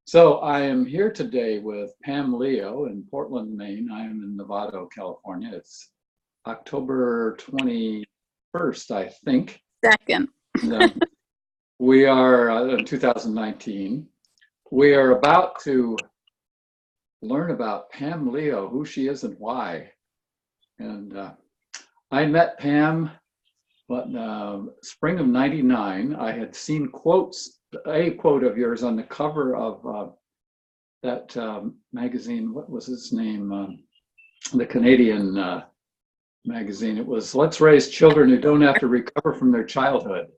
So I am here today with Pam Leo in Portland, Maine. I am in Novato, California. It's October 21st, I think. Second. And, we are in 2019. We are about to learn about Pam Leo, who she is and why. And I met Pam spring of '99. I had seen a quote of yours on the cover of that magazine. What was its name? The Canadian magazine. It was "Let's Raise Children Who Don't Have to Recover from Their Childhood."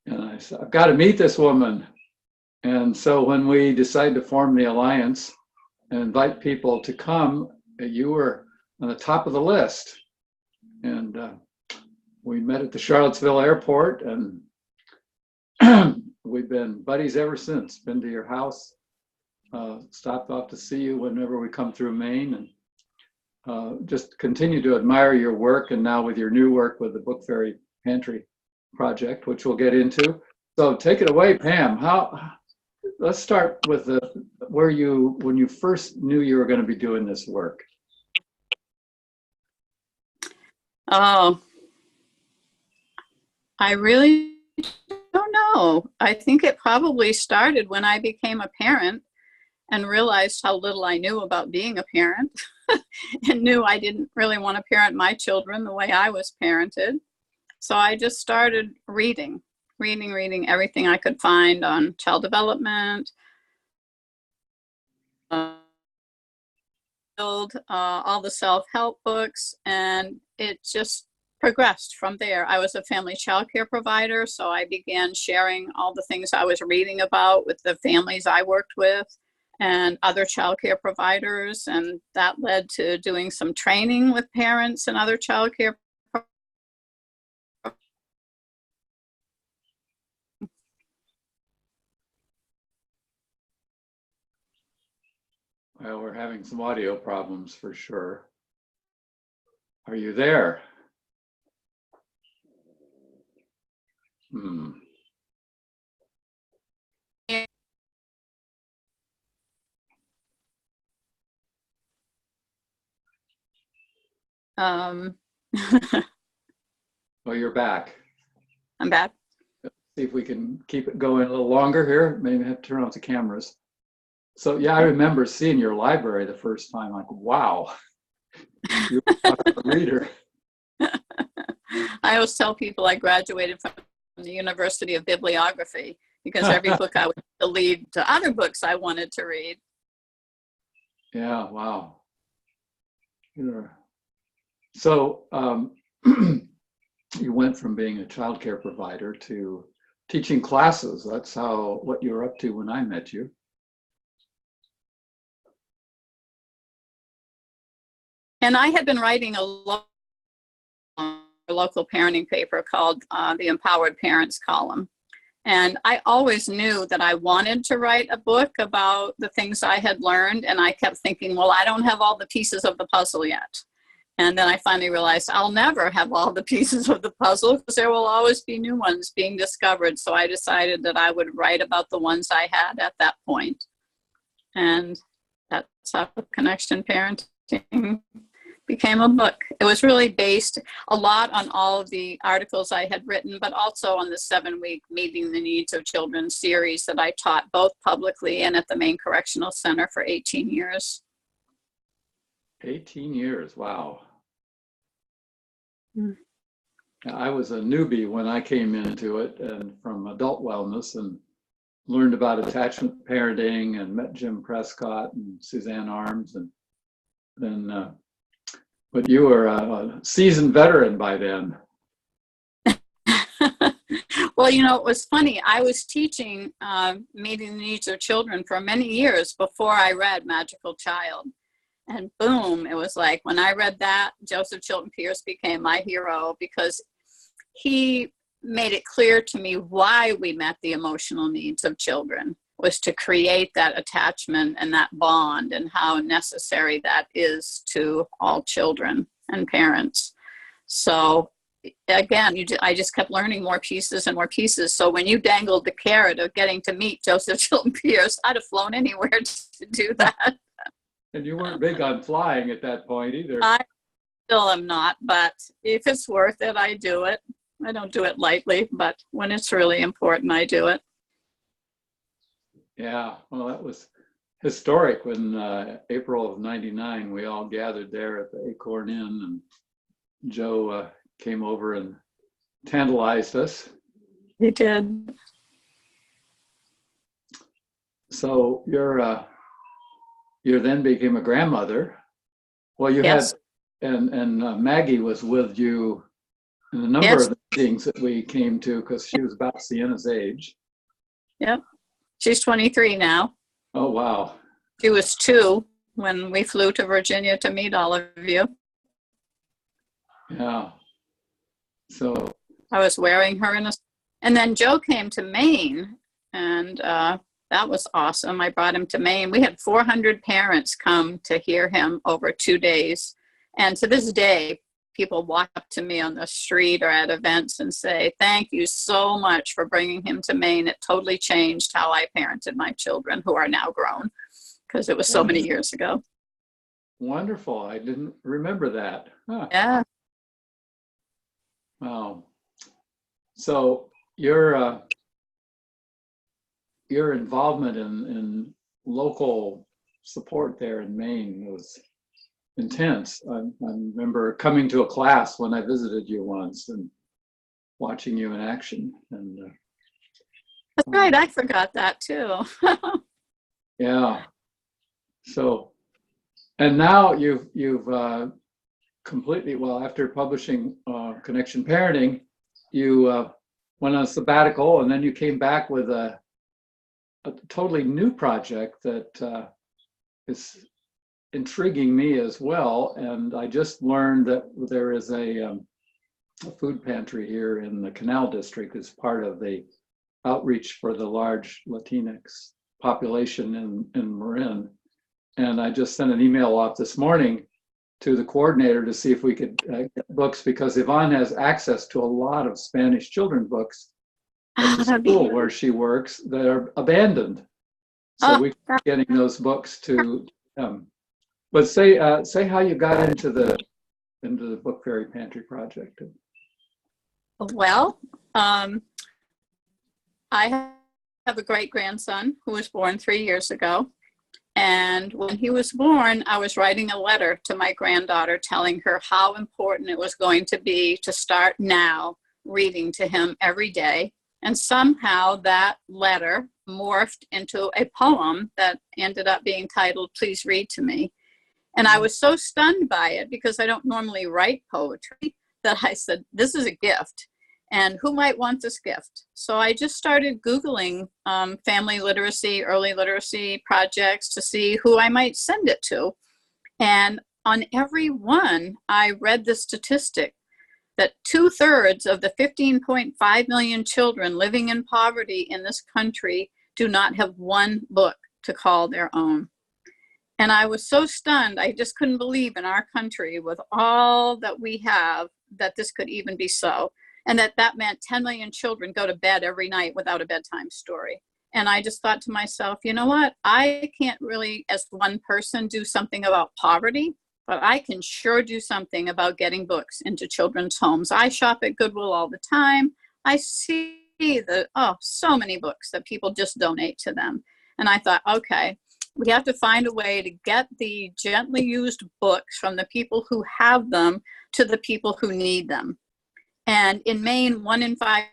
And I said, I've got to meet this woman. And so when we decided to form the alliance and invite people to come, you were on the top of the list. And we met at the Charlottesville airport, and we've been buddies ever since. Been to your house, stopped off to see you whenever we come through Maine, and just continue to admire your work. And now with your new work with the Book Fairy Pantry project, which we'll get into. So take it away, Pam. Let's start with when you first knew you were going to be doing this work. Oh, I really don't know. I think it probably started when I became a parent and realized how little I knew about being a parent and knew I didn't really want to parent my children the way I was parented. So I just started reading everything I could find on child development, all the self-help books, and it just progressed from there. I was a family child care provider, so I began sharing all the things I was reading about with the families I worked with and other child care providers, and that led to doing some training with parents and other child care providers. Well, we're having some audio problems for sure. Are you there? Hmm. Well, You're back. I'm back. See if we can keep it going a little longer here. Maybe have to turn off the cameras. So yeah, I remember seeing your library the first time. Like, wow, you're a reader. I always tell people I graduated from the University of Bibliography because every book I would lead to other books I wanted to read. Yeah, wow. So you went from being a childcare provider to teaching classes. That's what you were up to when I met you. And I had been writing a local parenting paper called the Empowered Parents Column. And I always knew that I wanted to write a book about the things I had learned. And I kept thinking, well, I don't have all the pieces of the puzzle yet. And then I finally realized I'll never have all the pieces of the puzzle because there will always be new ones being discovered. So I decided that I would write about the ones I had at that point. And that's how Connection Parenting became a book. It was really based a lot on all of the articles I had written, but also on the 7-week Meeting the Needs of Children series that I taught both publicly and at the Maine Correctional Center for 18 years. 18 years, wow. I was a newbie when I came into it, and from adult wellness, and learned about attachment parenting and met Jim Prescott and Suzanne Arms, and then but you were a seasoned veteran by then. Well, it was funny. I was teaching Meeting the Needs of Children for many years before I read Magical Child. And boom, it was like when I read that, Joseph Chilton Pierce became my hero because he made it clear to me why we met the emotional needs of children was to create that attachment and that bond and how necessary that is to all children and parents. So again, I just kept learning more pieces and more pieces. So when you dangled the carrot of getting to meet Joseph Chilton Pierce, I'd have flown anywhere to do that. And you weren't big on flying at that point either. I still am not, but if it's worth it, I do it. I don't do it lightly, but when it's really important, I do it. Yeah, well, that was historic when April of '99, we all gathered there at the Acorn Inn, and Joe came over and tantalized us. He did. So you then became a grandmother. Well, you Yes. had, and Maggie was with you in a number Yes. of the meetings that we came to, because she was about Sienna's age. Yep. She's 23 now. Oh, wow. She was 2 when we flew to Virginia to meet all of you. Yeah. So, I was wearing her and then Joe came to Maine, and that was awesome. I brought him to Maine. We had 400 parents come to hear him over 2 days. And to this day, people walk up to me on the street or at events and say, thank you so much for bringing him to Maine. It totally changed how I parented my children, who are now grown, because it was so many years ago. Wonderful. I didn't remember that. Huh. Yeah. Wow. So your involvement in local support there in Maine was intense. I remember coming to a class when I visited you once and watching you in action. And That's right. I forgot that too. yeah. So, and now you've completely, well, after publishing Connection Parenting, you went on a sabbatical, and then you came back with a totally new project that is intriguing me as well. And I just learned that there is a food pantry here in the Canal District as part of the outreach for the large Latinx population in Marin. And I just sent an email off this morning to the coordinator to see if we could get books, because Yvonne has access to a lot of Spanish children books at the school where she works that are abandoned. So we are getting those books to them. But say how you got into the Book Fairy Pantry project. Well, I have a great grandson who was born 3 years ago. And when he was born, I was writing a letter to my granddaughter telling her how important it was going to be to start now reading to him every day. And somehow that letter morphed into a poem that ended up being titled, Please Read to Me. And I was so stunned by it, because I don't normally write poetry, that I said, this is a gift. And who might want this gift? So I just started Googling family literacy, early literacy projects to see who I might send it to. And on every one, I read the statistic that 2/3 of the 15.5 million children living in poverty in this country do not have one book to call their own. And I was so stunned. I just couldn't believe in our country, with all that we have, that this could even be so. And that meant 10 million children go to bed every night without a bedtime story. And I just thought to myself, you know what? I can't really, as one person, do something about poverty, but I can sure do something about getting books into children's homes. I shop at Goodwill all the time. I see so many books that people just donate to them. And I thought, okay, we have to find a way to get the gently used books from the people who have them to the people who need them. And in Maine, 1 in 5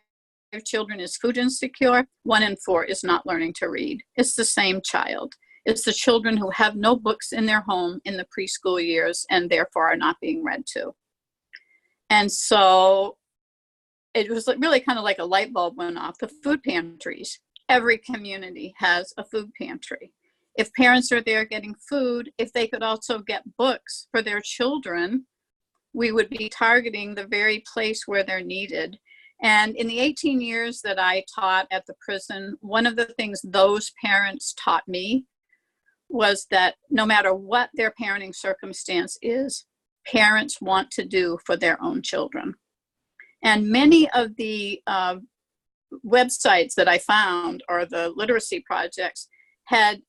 children is food insecure. 1 in 4 is not learning to read. It's the same child. It's the children who have no books in their home in the preschool years and therefore are not being read to. And so it was really kind of like a light bulb went off. The food pantries. Every community has a food pantry. If parents are there getting food, if they could also get books for their children, we would be targeting the very place where they're needed. And in the 18 years that I taught at the prison, one of the things those parents taught me was that no matter what their parenting circumstance is, parents want to do for their own children. And many of the websites that I found, or the literacy projects, had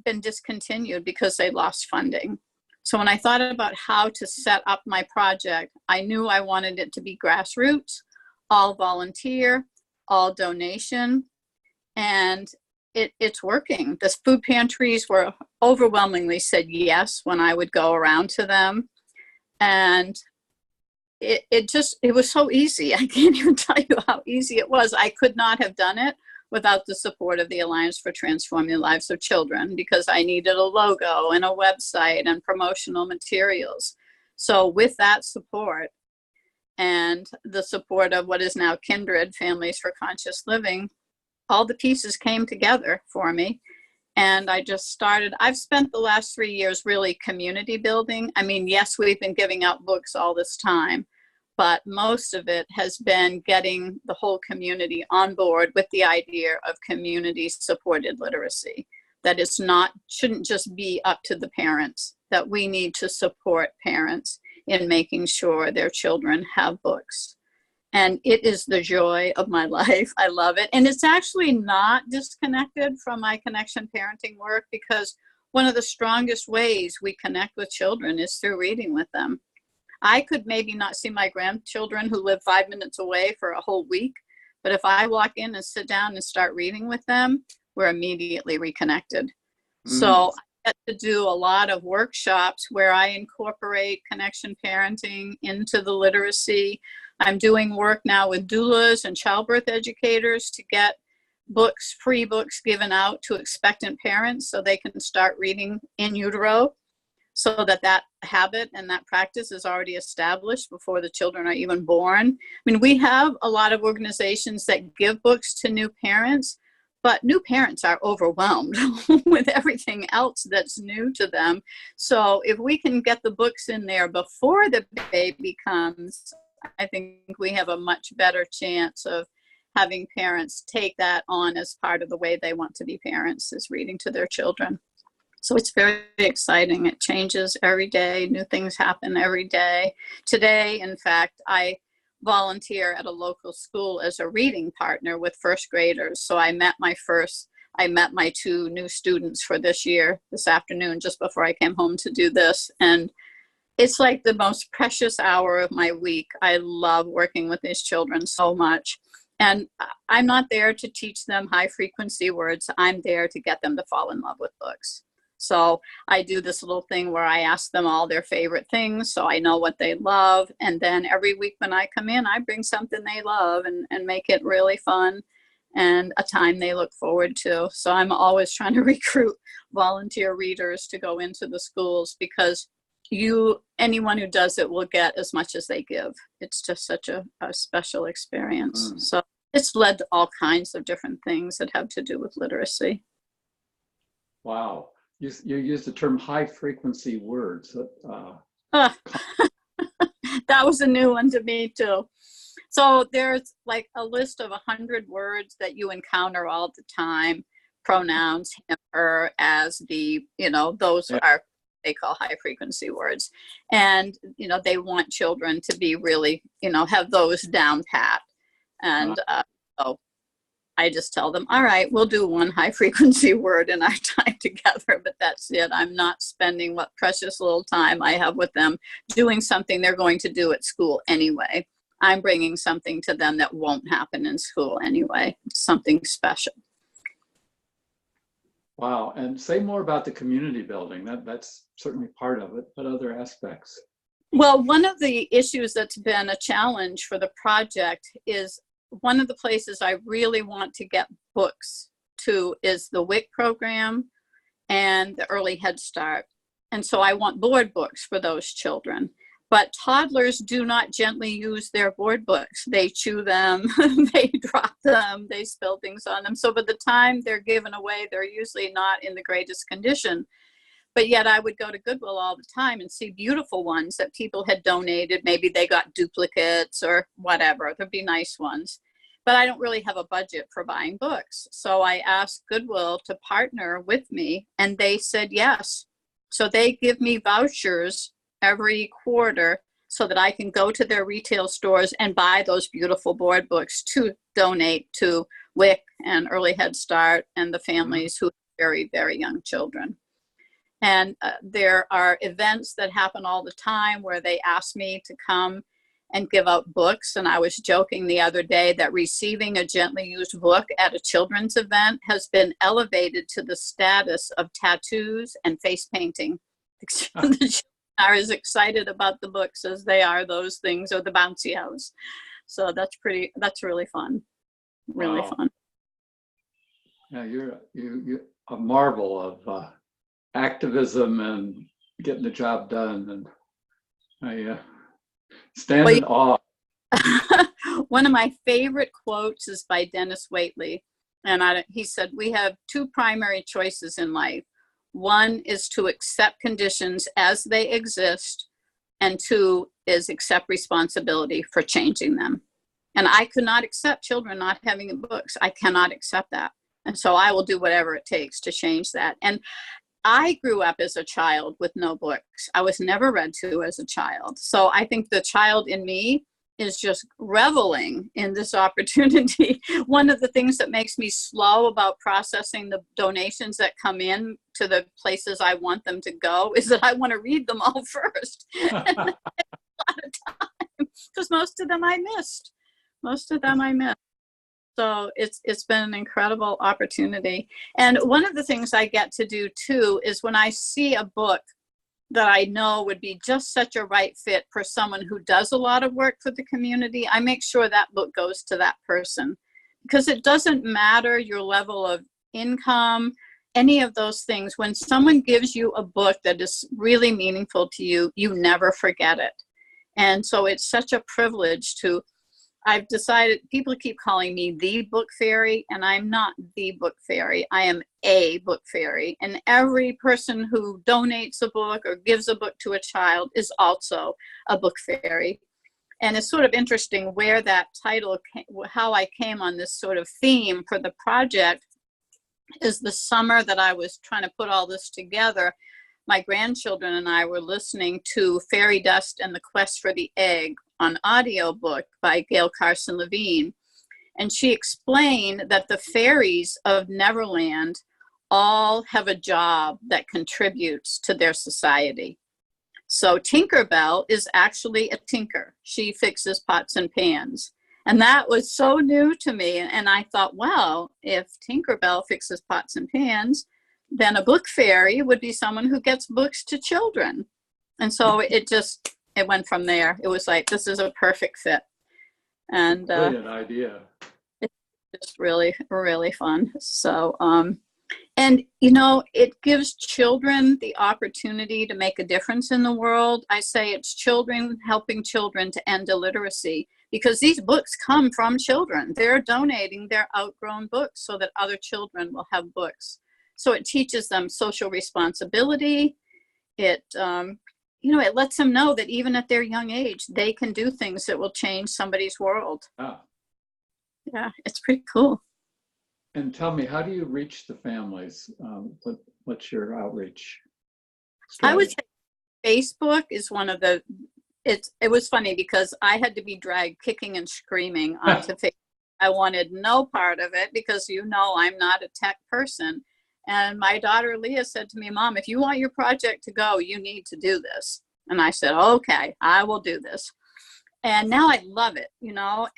been discontinued because they lost funding. So when I thought about how to set up my project, I knew I wanted it to be grassroots, all volunteer, all donation, and it's working. The food pantries were overwhelmingly said yes when I would go around to them. And it was so easy. I can't even tell you how easy it was. I could not have done it without the support of the Alliance for Transforming the Lives of Children, because I needed a logo and a website and promotional materials. So with that support and the support of what is now Kindred, Families for Conscious Living, all the pieces came together for me. And I just started. I've spent the last 3 years really community building. I mean, yes, we've been giving out books all this time, but most of it has been getting the whole community on board with the idea of community supported literacy. That it's shouldn't just be up to the parents, that we need to support parents in making sure their children have books. And it is the joy of my life. I love it. And it's actually not disconnected from my connection parenting work, because one of the strongest ways we connect with children is through reading with them. I could maybe not see my grandchildren who live 5 minutes away for a whole week, but if I walk in and sit down and start reading with them, we're immediately reconnected. So I get to do a lot of workshops where I incorporate connection parenting into the literacy. I'm doing work now with doulas and childbirth educators to get books, free books given out to expectant parents so they can start reading in utero, so that habit and that practice is already established before the children are even born. I mean, we have a lot of organizations that give books to new parents, but new parents are overwhelmed with everything else that's new to them. So if we can get the books in there before the baby comes, I think we have a much better chance of having parents take that on as part of the way they want to be parents, is reading to their children. So it's very exciting. It changes every day. New things happen every day. Today, in fact, I volunteer at a local school as a reading partner with first graders. So I met my 2 new students for this year, this afternoon, just before I came home to do this. And it's like the most precious hour of my week. I love working with these children so much. And I'm not there to teach them high frequency words. I'm there to get them to fall in love with books. So I do this little thing where I ask them all their favorite things, so I know what they love. And then every week when I come in, I bring something they love and make it really fun and a time they look forward to. So I'm always trying to recruit volunteer readers to go into the schools, because anyone who does it will get as much as they give. It's just such a special experience. So it's led to all kinds of different things that have to do with literacy. Wow. You used the term high frequency words. That was a new one to me too. So there's like a list of 100 words that you encounter all the time. Pronouns, him, her, as, the, those are, they call high frequency words. And, they want children to be really, have those down pat. And so I just tell them, all right, we'll do one high frequency word in our time together, but that's it. I'm not spending what precious little time I have with them doing something they're going to do at school anyway. I'm bringing something to them that won't happen in school anyway. It's something special. Wow. And say more about the community building. That's certainly part of it, but other aspects. Well, one of the issues that's been a challenge for the project is one of the places I really want to get books to is the WIC program and the Early Head Start. And so I want board books for those children. But toddlers do not gently use their board books. They chew them, they drop them, they spill things on them. So by the time they're given away, they're usually not in the greatest condition. But yet I would go to Goodwill all the time and see beautiful ones that people had donated. Maybe they got duplicates or whatever. There'd be nice ones. But I don't really have a budget for buying books. So I asked Goodwill to partner with me, and they said yes. So they give me vouchers every quarter so that I can go to their retail stores and buy those beautiful board books to donate to WIC and Early Head Start and the families who have very, very young children. And there are events that happen all the time where they ask me to come and give out books. And I was joking the other day that receiving a gently used book at a children's event has been elevated to the status of tattoos and face painting. The children are as excited about the books as they are those things or the bouncy house. So that's really fun. Really fun. Yeah, you're a marvel of activism and getting the job done. And I stand in awe. One of my favorite quotes is by Dennis Waitley. And he said, we have two primary choices in life. One is to accept conditions as they exist, and two is accept responsibility for changing them. And I could not accept children not having books. I cannot accept that. And so I will do whatever it takes to change that. And I grew up as a child with no books. I was never read to as a child. So I think the child in me is just reveling in this opportunity. One of the things that makes me slow about processing the donations that come in to the places I want them to go is that I want to read them all first. And a lot of time, because most of them I missed. So it's been an incredible opportunity. And one of the things I get to do too is when I see a book that I know would be just such a right fit for someone who does a lot of work for the community, I make sure that book goes to that person, because it doesn't matter your level of income, any of those things. When someone gives you a book that is really meaningful to you, you never forget it. And so it's such a privilege I've decided, people keep calling me the book fairy, and I'm not the book fairy. I am a book fairy. And every person who donates a book or gives a book to a child is also a book fairy. And it's sort of interesting where that title, how I came on this sort of theme for the project is the summer that I was trying to put all this together. My grandchildren and I were listening to Fairy Dust and the Quest for the Egg on audiobook by Gail Carson Levine. And she explained that the fairies of Neverland all have a job that contributes to their society. So Tinkerbell is actually a tinker. She fixes pots and pans. And that was so new to me. And I thought, well, if Tinkerbell fixes pots and pans, then a book fairy would be someone who gets books to children. And so it went from there. It was like, this is a perfect fit. And brilliant idea. It's just really, really fun. So, and it gives children the opportunity to make a difference in the world. I say it's children helping children to end illiteracy, because these books come from children. They're donating their outgrown books so that other children will have books. So it teaches them social responsibility. It lets them know that even at their young age, they can do things that will change somebody's world. Yeah, it's pretty cool. And tell me, how do you reach the families? What's your outreach strategy? I would say Facebook is one of the, it was funny because I had to be dragged kicking and screaming onto Facebook. I wanted no part of it because I'm not a tech person. And my daughter Leah said to me, Mom, if you want your project to go, you need to do this. And I said, okay, I will do this. And now I love it.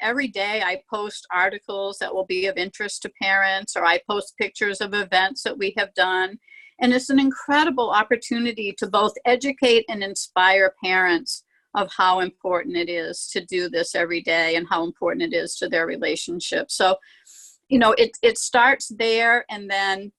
Every day I post articles that will be of interest to parents, or I post pictures of events that we have done. And it's an incredible opportunity to both educate and inspire parents of how important it is to do this every day and how important it is to their relationship. So, it starts there. And then,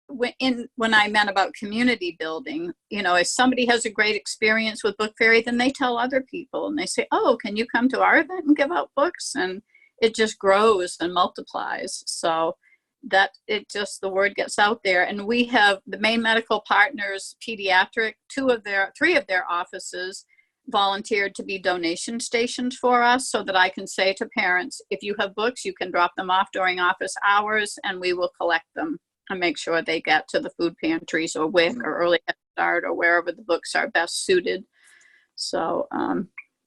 when I meant about community building, if somebody has a great experience with Book Fairy, then they tell other people and they say, oh, can you come to our event and give out books? And it just grows and multiplies. So that the word gets out there. And we have the main medical partners, pediatric, three of their offices volunteered to be donation stations for us, so that I can say to parents, if you have books, you can drop them off during office hours and we will collect them and make sure they get to the food pantries or WIC or Early Head Start or wherever the books are best suited. So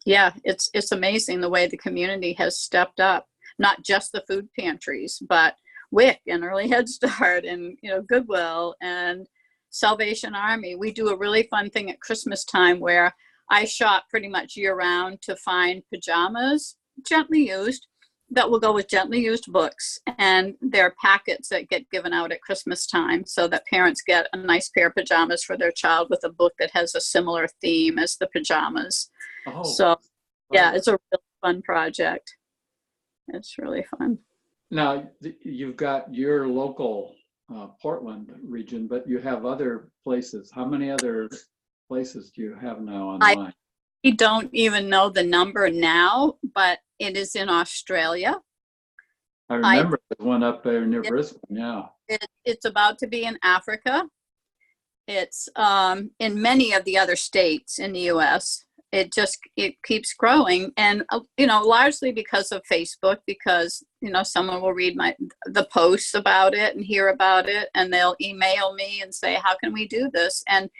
yeah, it's amazing the way the community has stepped up, not just the food pantries, but WIC and Early Head Start and, you know, Goodwill and Salvation Army. We do a really fun thing at Christmas time where I shop pretty much year round to find pajamas, gently used, that will go with gently used books. And there are packets that get given out at Christmas time so that parents get a nice pair of pajamas for their child with a book that has a similar theme as the pajamas. Oh, So yeah, it's a really fun project. It's really fun. now you've got your local Portland region, but you have other places. How many other places do you have now online? I don't even know the number now, but it is in Australia. I remember there's one up there near Brisbane. Yeah. It's about to be in Africa. It's in many of the other states in the US. It keeps growing, and you know, largely because of Facebook, because you know, someone will read the posts about it and hear about it, and they'll email me and say, how can we do this? And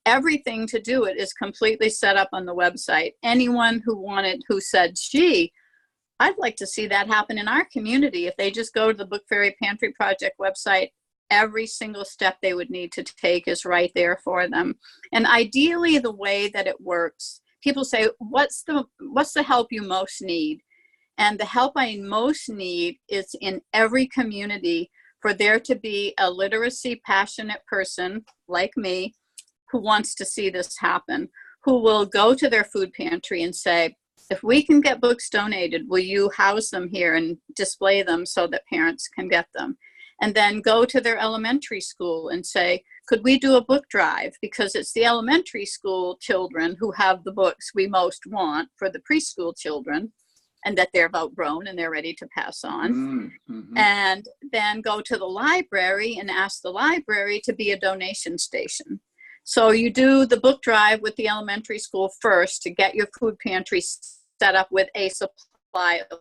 everything to do it is completely set up on the website. Anyone who said, gee, I'd like to see that happen in our community, if they just go to the Book Fairy Pantry Project website, every single step they would need to take is right there for them. And ideally, the way that it works, people say, what's the help you most need? And the help I most need is in every community for there to be a literacy passionate person like me who wants to see this happen, who will go to their food pantry and say, if we can get books donated, will you house them here and display them so that parents can get them? And then go to their elementary school and say, could we do a book drive? Because it's the elementary school children who have the books we most want for the preschool children, and that they're outgrown and they're ready to pass on. Mm-hmm. And then go to the library and ask the library to be a donation station. So you do the book drive with the elementary school first to get your food pantry set up with a supply of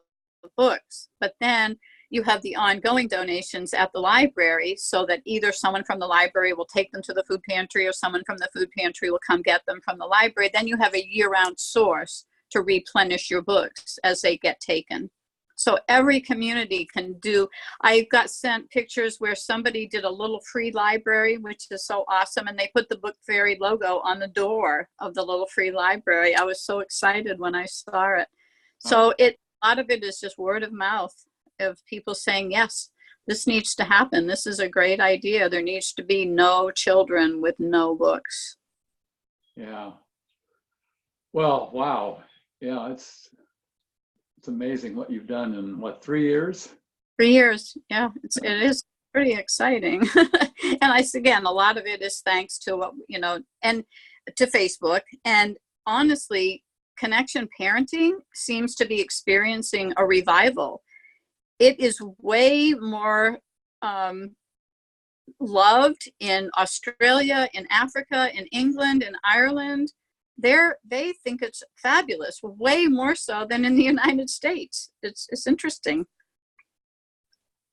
books. But then you have the ongoing donations at the library so that either someone from the library will take them to the food pantry or someone from the food pantry will come get them from the library. Then you have a year-round source to replenish your books as they get taken. So every community can do. I got sent pictures where somebody did a little free library, which is so awesome. And they put the Book Fairy logo on the door of the little free library. I was so excited when I saw it. So a lot of it is just word of mouth of people saying, yes, this needs to happen. This is a great idea. There needs to be no children with no books. Yeah. Well, wow. Yeah, it's amazing what you've done in what, 3 years? 3 years. Yeah, it is pretty exciting. And again, a lot of it is thanks to what, you know, and to Facebook. And honestly, Connection Parenting seems to be experiencing a revival. It is way more loved in Australia, in Africa, in England, in Ireland. They think it's fabulous, way more so than in the United States. It's interesting.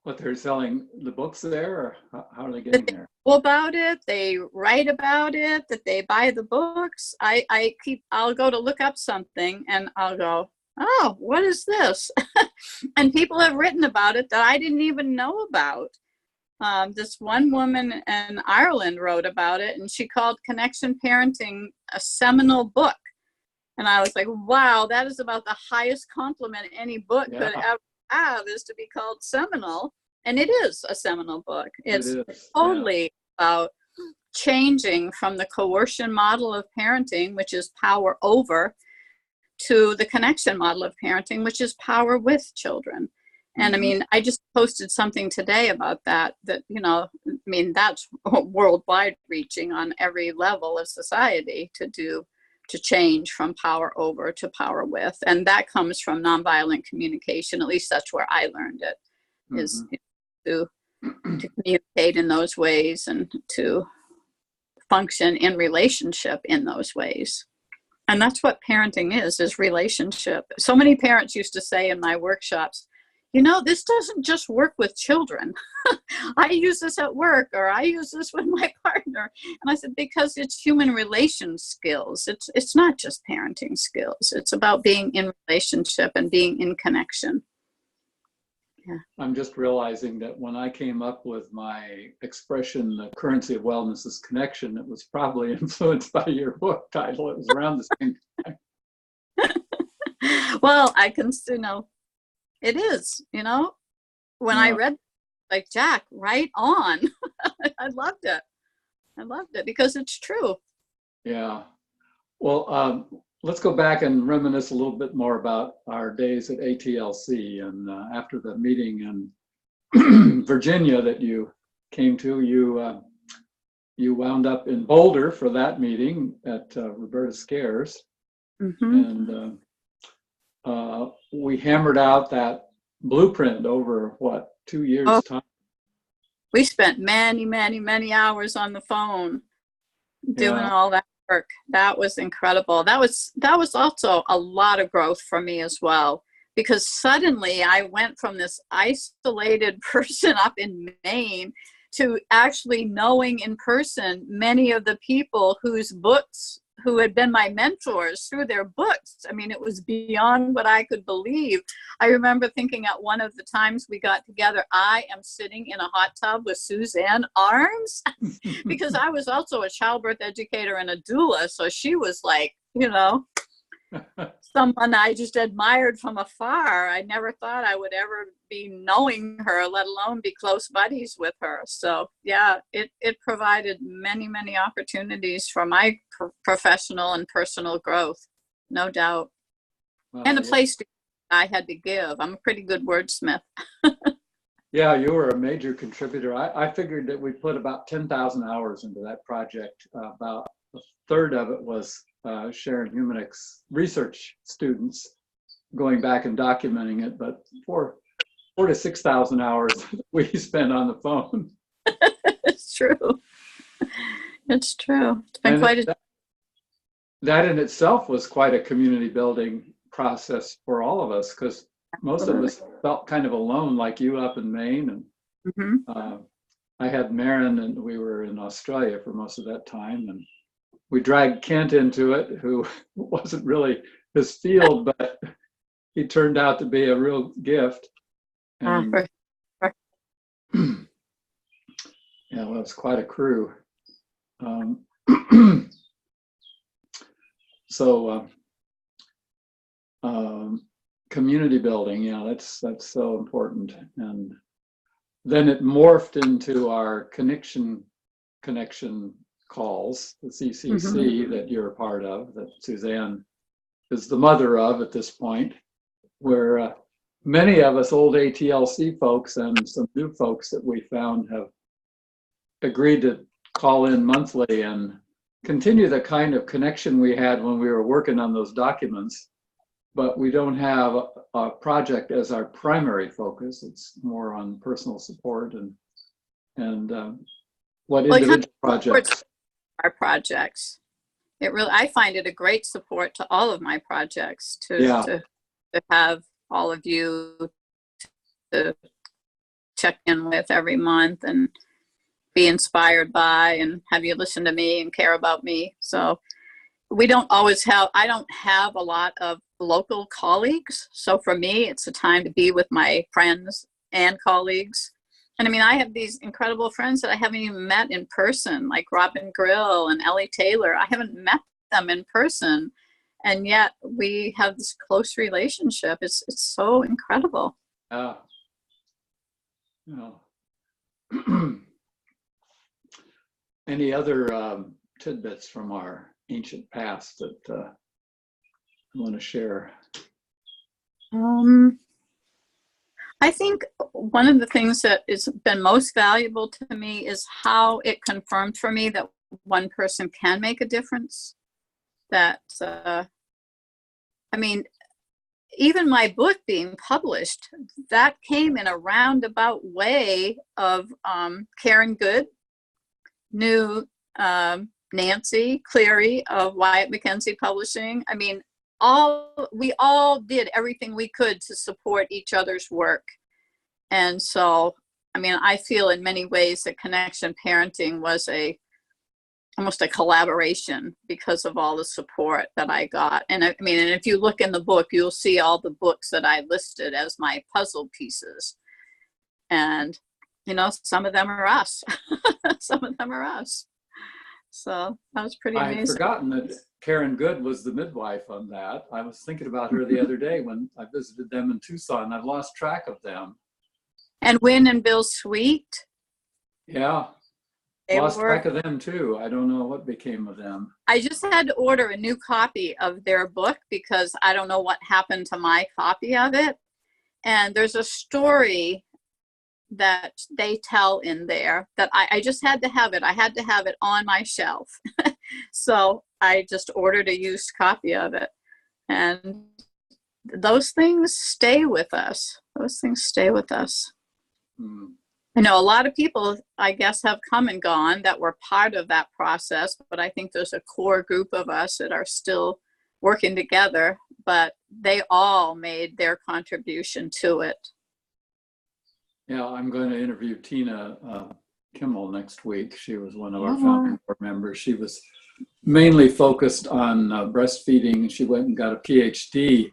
What, they're selling the books there, or how are they getting there? Well, about it, they write about it, that they buy the books. I'll go to look up something and I'll go, oh, what is this? And people have written about it that I didn't even know about. This one woman in Ireland wrote about it, and she called Connection Parenting a seminal book. And I was like, wow, that is about the highest compliment any book could ever have, is to be called seminal. And it is a seminal book. It's totally about changing from the coercion model of parenting, which is power over, to the connection model of parenting, which is power with children. And I mean, I just posted something today about that, you know, I mean, that's worldwide reaching on every level of society to change from power over to power with. And that comes from nonviolent communication. At least that's where I learned it, is to communicate in those ways and to function in relationship in those ways. And that's what parenting is relationship. So many parents used to say in my workshops, this doesn't just work with children. I use this at work, or I use this with my partner. And I said, because it's human relation skills. It's not just parenting skills. It's about being in relationship and being in connection. Yeah. I'm just realizing that when I came up with my expression, the currency of wellness is connection, it was probably influenced by your book title. It was around the same time. Well, I can, it is, when I read, like, Jack, right on. I loved it. I loved it because it's true. Yeah. Well, let's go back and reminisce a little bit more about our days at ATLC. And after the meeting in Virginia that you came to, you wound up in Boulder for that meeting at Roberta Scare's. And we hammered out that blueprint over, 2 years' time? We spent many, many, many hours on the phone doing all that work. That was incredible. That was also a lot of growth for me as well, because suddenly I went from this isolated person up in Maine to actually knowing in person many of the people who had been my mentors through their books. I mean, it was beyond what I could believe. I remember thinking at one of the times we got together, I am sitting in a hot tub with Suzanne Arms, because I was also a childbirth educator and a doula. So she was like, someone I just admired from afar. I never thought I would ever be knowing her, let alone be close buddies with her. So yeah, it provided many, many opportunities for my professional and personal growth, no doubt. And a place I had to give. I'm a pretty good wordsmith. Yeah, you were a major contributor. I figured that we put about 10,000 hours into that project. About a third of it was Sharon Humanik's research students going back and documenting it, but 4,000 to 6,000 hours we spent on the phone. It's true. It's true. It's been that in itself was quite a community building process for all of us, because most of us felt kind of alone, like you up in Maine. And I had Marin, and we were in Australia for most of that time. And we dragged Kent into it, who wasn't really his field, but he turned out to be a real gift. And, yeah, well, it was quite a crew. So community building, yeah, that's so important. And then it morphed into our connection calls, the CCC that you're a part of, that Suzanne is the mother of at this point, where many of us old ATLC folks and some new folks that we found have agreed to call in monthly and continue the kind of connection we had when we were working on those documents. But we don't have a project as our primary focus. It's more on personal support and what individual projects. Our projects. I find it a great support to all of my projects to have all of you to check in with every month and be inspired by, and have you listen to me and care about me. So I don't have a lot of local colleagues. So for me, it's a time to be with my friends and colleagues. And I mean, I have these incredible friends that I haven't even met in person, like Robin Grill and Ellie Taylor. I haven't met them in person. And yet we have this close relationship. It's so incredible. Any other tidbits from our ancient past that you want to share? I think one of the things that has been most valuable to me is how it confirmed for me that one person can make a difference. That, I mean, even my book being published, that came in a roundabout way of Karen Good knew Nancy Cleary of Wyatt Mackenzie Publishing. I mean, we all did everything we could to support each other's work. And so, I mean, I feel in many ways that Connection Parenting was almost a collaboration because of all the support that I got. And I mean, and if you look in the book, you'll see all the books that I listed as my puzzle pieces. And, some of them are us. Some of them are us. So that was pretty I amazing. had forgotten that Karen Good was the midwife on that. I was thinking about her the other day when I visited them in Tucson. I've lost track of them. And Wynn and Bill Sweet. Yeah. Lost track of them too. I don't know what became of them. I just had to order a new copy of their book because I don't know what happened to my copy of it. And there's a story that they tell in there that I just had to have it. I had to have it on my shelf. So I just ordered a used copy of it. And those things stay with us. Those things stay with us. Hmm. I know a lot of people, I guess, have come and gone that were part of that process, but I think there's a core group of us that are still working together, but they all made their contribution to it. Yeah, I'm going to interview Tina Kimmel next week. She was one of our founding board members. She was mainly focused on breastfeeding. She went and got a PhD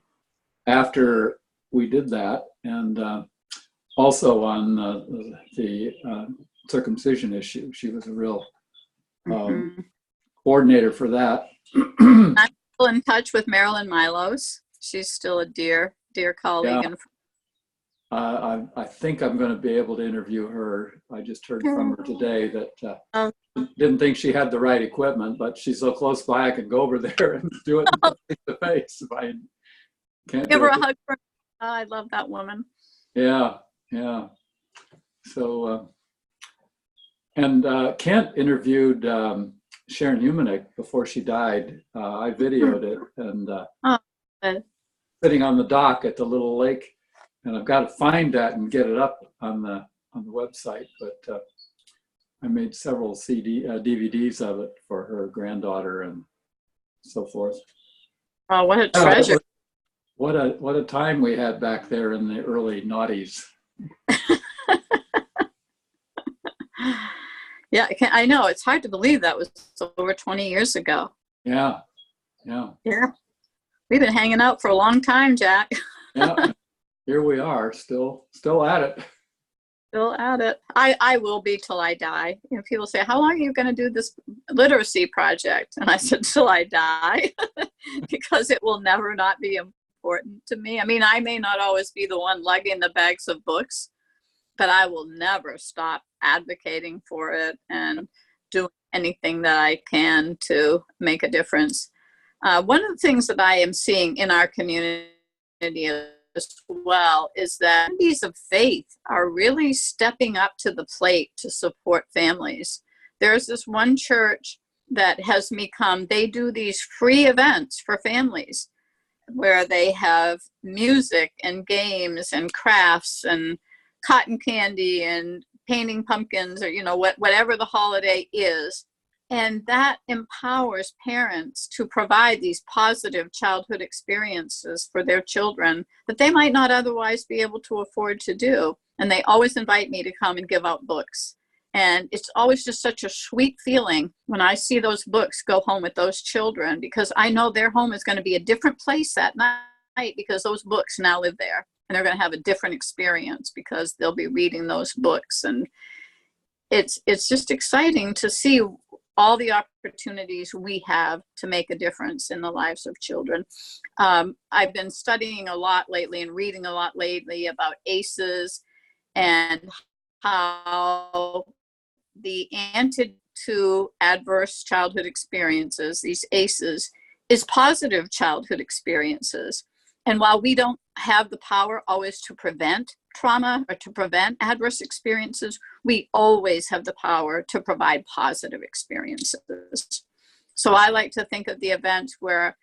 after we did that, and also on the circumcision issue. She was a real coordinator for that. I'm still in touch with Marilyn Milos. She's still a dear colleague. Yeah. I think I'm going to be able to interview her. I just heard from her today that didn't think she had the right equipment, but she's so close by I can go over there and do it face to face. If I can't give her a hug. I love that woman. Yeah. So, and Kent interviewed Sharon Humanick before she died. I videoed it and sitting on the dock at the little lake. And I've got to find that and get it up on the website. But I made several DVDs of it for her granddaughter and so forth. Oh, what a treasure! What a time we had back there in the early noughties. Yeah, I know. It's hard to believe that was over 20 years ago. Yeah. We've been hanging out for a long time, Jack. Yeah. Here we are, still at it. Still at it. I will be till I die. People say, how long are you going to do this literacy project? And I said, till I die, because it will never not be important to me. I mean, I may not always be the one lugging the bags of books, but I will never stop advocating for it and doing anything that I can to make a difference. One of the things that I am seeing in our community as well is that communities of faith are really stepping up to the plate to support families. There's this one church that has become, they do these free events for families where they have music and games and crafts and cotton candy and painting pumpkins, or whatever the holiday is. And that empowers parents to provide these positive childhood experiences for their children that they might not otherwise be able to afford to do. And they always invite me to come and give out books. And it's always just such a sweet feeling when I see those books go home with those children, because I know their home is going to be a different place that night because those books now live there. And they're going to have a different experience because they'll be reading those books. And it's just exciting to see all the opportunities we have to make a difference in the lives of children. I've been studying a lot lately and reading a lot lately about ACEs and how the antidote to adverse childhood experiences, these ACEs, is positive childhood experiences. And while we don't have the power always to prevent trauma or to prevent adverse experiences, we always have the power to provide positive experiences. So I like to think of the events where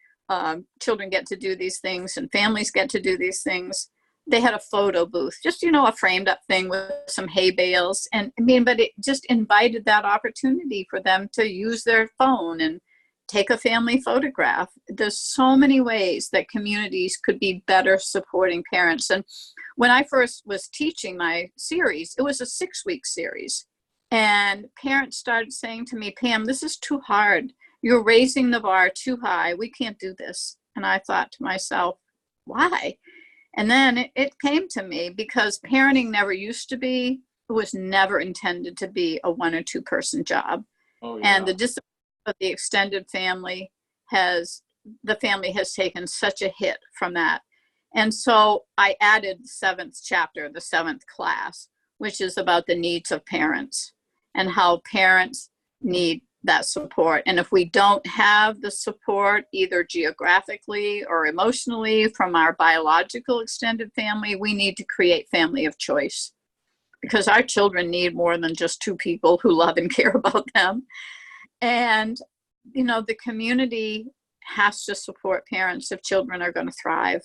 children get to do these things and families get to do these things. They had a photo booth, just, a framed up thing with some hay bales. And but it just invited that opportunity for them to use their phone and take a family photograph. There's so many ways that communities could be better supporting parents. And when I first was teaching my series, it was a 6-week series. And parents started saying to me, Pam, this is too hard. You're raising the bar too high. We can't do this. And I thought to myself, why? And then it came to me because parenting never used to be, it was never intended to be a 1 or 2 person job. Oh, yeah. And the discipline of the extended family the family has taken such a hit from that. And so I added the 7th chapter, the 7th class, which is about the needs of parents and how parents need that support. And if we don't have the support, either geographically or emotionally from our biological extended family, we need to create family of choice, because our children need more than just 2 people who love and care about them. And, you know, the community has to support parents if children are going to thrive.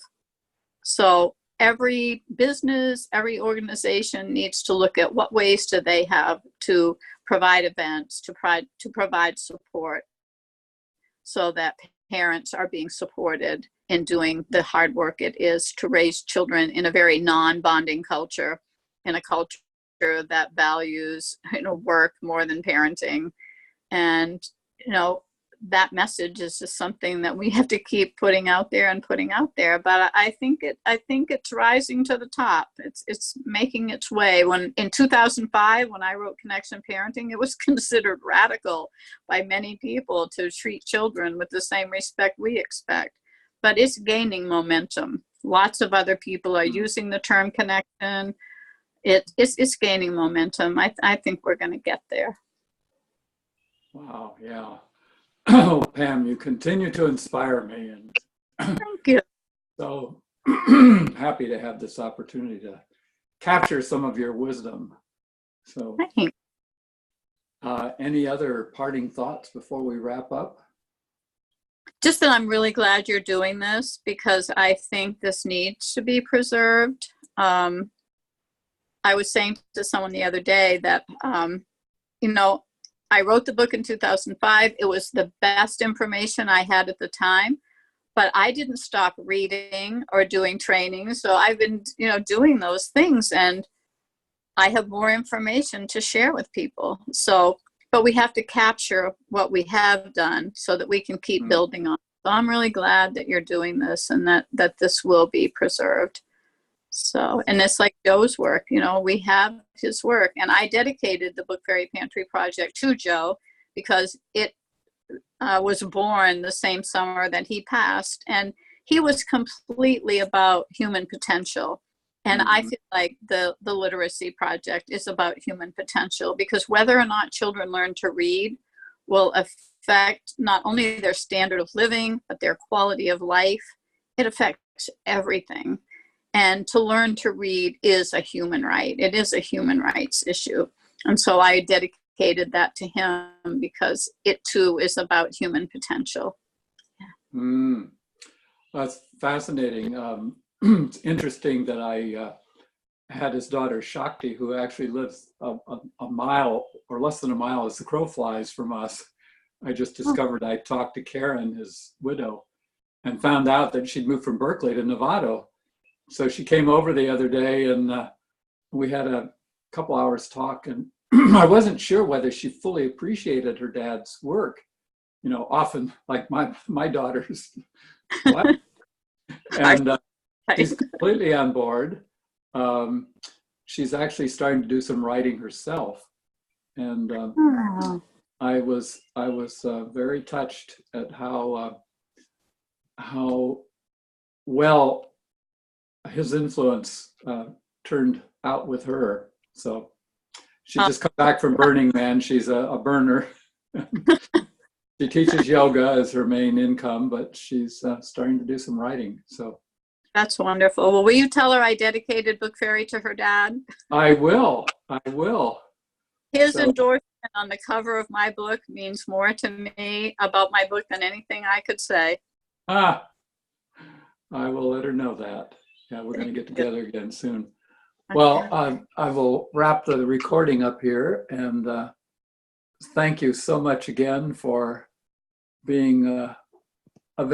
So every business, every organization needs to look at what ways do they have to provide events, to provide support so that parents are being supported in doing the hard work it is to raise children in a very non-bonding culture, in a culture that values, you know, work more than parenting. And, you know, that message is just something that we have to keep putting out there and putting out there. But I think it's rising to the top. It's making its way. When in 2005, when I wrote Connection Parenting, it was considered radical by many people to treat children with the same respect we expect. But it's gaining momentum. Lots of other people are using the term connection. It's gaining momentum. I think we're going to get there. Wow, yeah. Oh, Pam, you continue to inspire me, and Thank you. so happy to have this opportunity to capture some of your wisdom. So, Thanks. any other parting thoughts before we wrap up? Just that I'm really glad you're doing this, because I think this needs to be preserved. I was saying to someone the other day that, you know, I wrote the book in 2005. It was the best information I had at the time, but I didn't stop reading or doing training. So I've been, you know, doing those things, and I have more information to share with people. So, but we have to capture what we have done so that we can keep building on. So I'm really glad that you're doing this, and that this will be preserved. So, and it's like Joe's work, you know, we have his work, and I dedicated the Book Fairy Pantry Project to Joe because it was born the same summer that he passed, and he was completely about human potential. And I feel like the Literacy Project is about human potential, because whether or not children learn to read will affect not only their standard of living, but their quality of life. It affects everything. And to learn to read is a human right. It is a human rights issue. And so I dedicated that to him because it too is about human potential. Yeah. That's fascinating. It's interesting that I had his daughter Shakti, who actually lives a mile or less than a mile as the crow flies from us. I just discovered I talked to Karen, his widow, and found out that she'd moved from Berkeley to Novato. So she came over the other day, and we had a couple hours talk, and I wasn't sure whether she fully appreciated her dad's work. You know, often like my daughters, what? And she's completely on board. She's actually starting to do some writing herself, and I was very touched at how well his influence turned out with her. So she just come back from Burning Man. She's a burner. She teaches yoga as her main income, but she's starting to do some writing. So that's wonderful. Well, will you tell her I dedicated Book Fairy to her dad? I will. His endorsement on the cover of my book means more to me about my book than anything I could say. I will let her know that. Yeah, we're going to get together again soon. Okay. Well, I will wrap the recording up here, and thank you so much again for being available